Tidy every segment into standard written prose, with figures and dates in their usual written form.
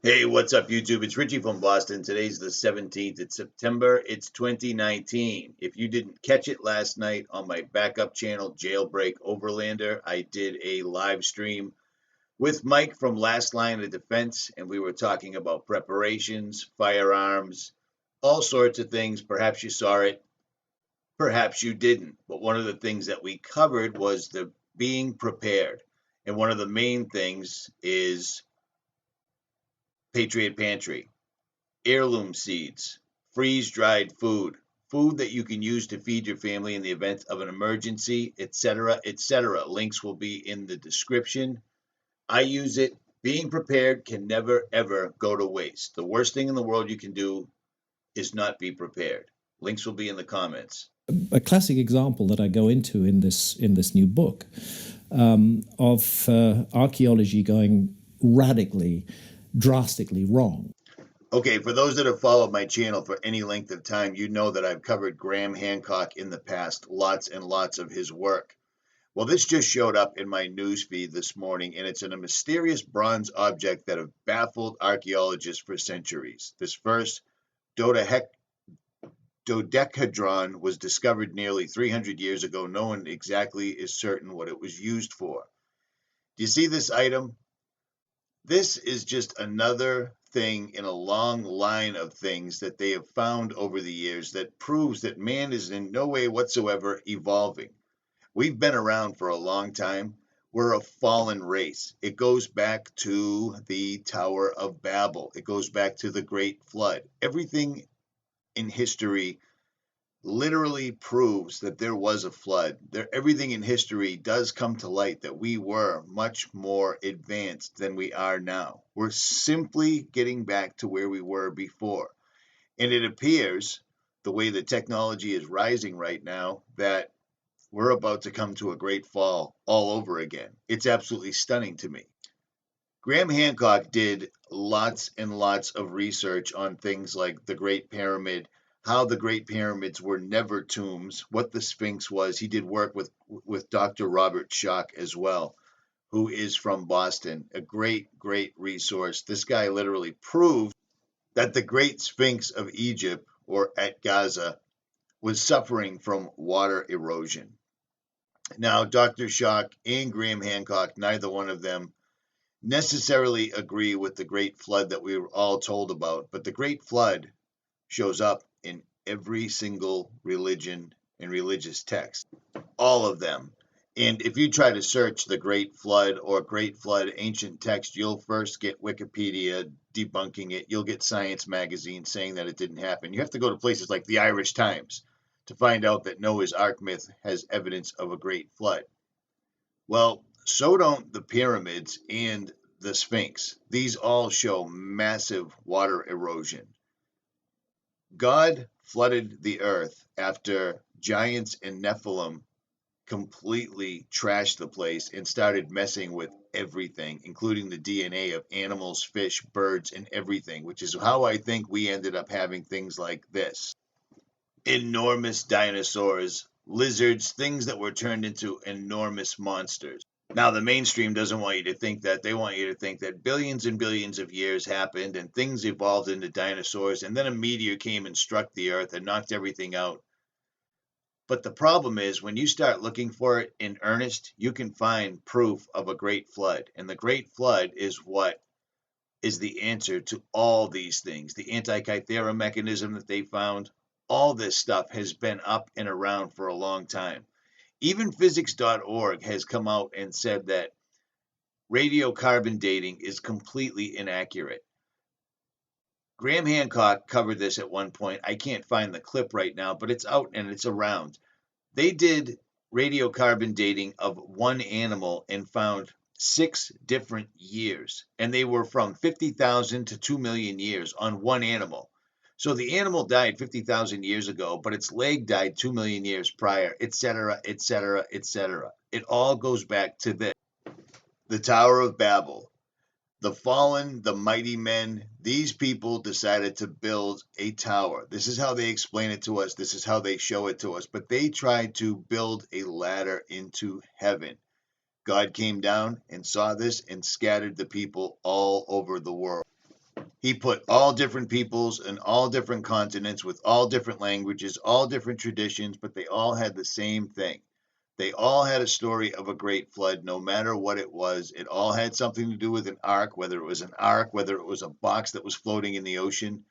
Hey, what's up, YouTube? It's Richie from Boston. Today's the 17th. It's September. It's 2019. If you didn't catch it last night on my backup channel, Jailbreak Overlander, I did a live stream with Mike from Last Line of Defense, and we were talking about preparations, firearms, all sorts of things. Perhaps you saw it, perhaps you didn't. But one of the things that we covered was the being prepared. And one of the main things is Patriot Pantry, heirloom seeds, freeze-dried food, food that you can use to feed your family in the event of an emergency, etc., etc. Links will be in the description. I use it. Being prepared can never, ever go to waste. The worst thing in the world you can do is not be prepared. Links will be in the comments. A classic example that I go into in this new book of archaeology going radically, drastically wrong. Okay, for those that have followed my channel for any length of time, you know that I've covered Graham Hancock in the past, lots and lots of his work. Well, this just showed up in my newsfeed this morning, and it's in a mysterious bronze object that have baffled archaeologists for centuries. This first dodecahedron was discovered nearly 300 years ago. No one exactly is certain what it was used for. Do you see this item? This is just another thing in a long line of things that they have found over the years that proves that man is in no way whatsoever evolving. We've been around for a long time. We're a fallen race. It goes back to the Tower of Babel. It goes back to the Great Flood. Everything in history literally proves that there was a flood. Everything in history does come to light that we were much more advanced than we are now. We're simply getting back to where we were before. And it appears, the way the technology is rising right now, that we're about to come to a great fall all over again. It's absolutely stunning to me. Graham Hancock did lots and lots of research on things like the Great Pyramid, how the Great Pyramids were never tombs, what the Sphinx was. He did work with Dr. Robert Schoch as well, who is from Boston, a great resource. This guy literally proved that the Great Sphinx of Egypt, or at Gaza, was suffering from water erosion. Now, Dr. Schoch and Graham Hancock, neither one of them necessarily agree with the Great Flood that we were all told about, but the Great Flood shows up in every single religion and religious text, all of them. And if you try to search the Great Flood or Great Flood ancient text, you'll first get Wikipedia debunking it. You'll get Science Magazine saying that it didn't happen. You have to go to places like the Irish Times to find out that Noah's Ark myth has evidence of a great flood. Well, so don't the pyramids and the Sphinx. These all show massive water erosion. God flooded the earth after giants and Nephilim completely trashed the place and started messing with everything, including the DNA of animals, fish, birds, and everything, which is how I think we ended up having things like this. Enormous dinosaurs, lizards, things that were turned into enormous monsters. Now, the mainstream doesn't want you to think that. They want you to think that billions and billions of years happened and things evolved into dinosaurs, and then a meteor came and struck the earth and knocked everything out. But the problem is, when you start looking for it in earnest, you can find proof of a great flood. And the great flood is what is the answer to all these things. The Antikythera mechanism that they found, all this stuff has been up and around for a long time. Even physics.org has come out and said that radiocarbon dating is completely inaccurate. Graham Hancock covered this at one point. I can't find the clip right now, but it's out and it's around. They did radiocarbon dating of one animal and found 6 different years, and they were from 50,000 to 2 million years on one animal. So the animal died 50,000 years ago, but its leg died 2 million years prior, etc., etc., etc. It all goes back to this. The Tower of Babel. The fallen, the mighty men, these people decided to build a tower. This is how they explain it to us. This is how they show it to us. But they tried to build a ladder into heaven. God came down and saw this and scattered the people all over the world. He put all different peoples and all different continents with all different languages, all different traditions, but they all had the same thing. They all had a story of a great flood, no matter what it was. It all had something to do with an ark, whether it was an ark, whether it was a box that was floating in the ocean.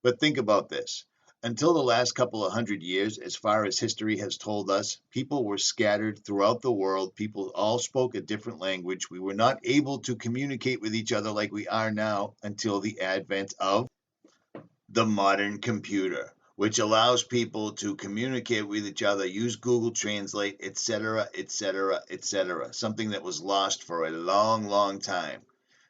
But think about this. Until the last couple of hundred years, as far as history has told us, people were scattered throughout the world. People all spoke a different language. We were not able to communicate with each other like we are now until the advent of the modern computer, which allows people to communicate with each other, use Google Translate, etc., etc., etc. Something that was lost for a long, long time.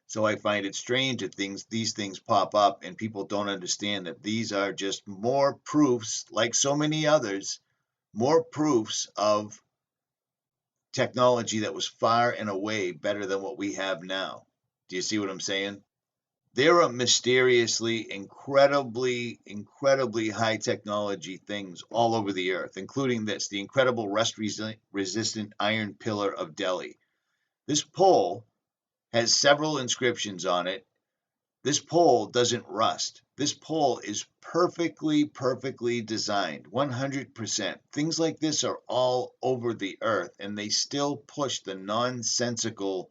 So I find it strange that these things pop up and people don't understand that these are just more proofs, like so many others, more proofs of technology that was far and away better than what we have now. Do you see what I'm saying? There are mysteriously, incredibly, incredibly high technology things all over the earth, including this, the incredible rust-resistant iron pillar of Delhi. This pole has several inscriptions on it. This pole doesn't rust. This pole is perfectly, perfectly designed, 100%. Things like this are all over the earth, and they still push the nonsensical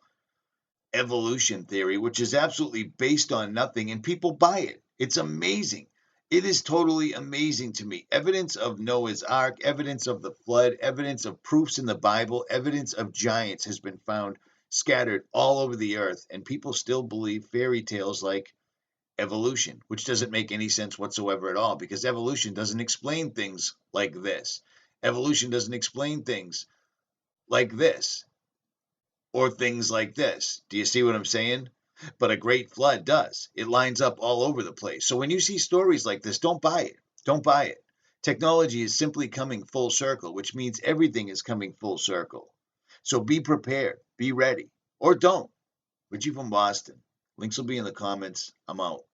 evolution theory, which is absolutely based on nothing, and people buy it. It's amazing. It is totally amazing to me. Evidence of Noah's Ark, evidence of the flood, evidence of proofs in the Bible, evidence of giants has been found scattered all over the earth, and people still believe fairy tales like evolution, which doesn't make any sense whatsoever at all because evolution doesn't explain things like this. Evolution doesn't explain things like this or things like this. Do you see what I'm saying? But a great flood does. It lines up all over the place. So when you see stories like this, don't buy it. Don't buy it. Technology is simply coming full circle, which means everything is coming full circle. So be prepared, be ready, or don't. Richie from Boston. Links will be in the comments. I'm out.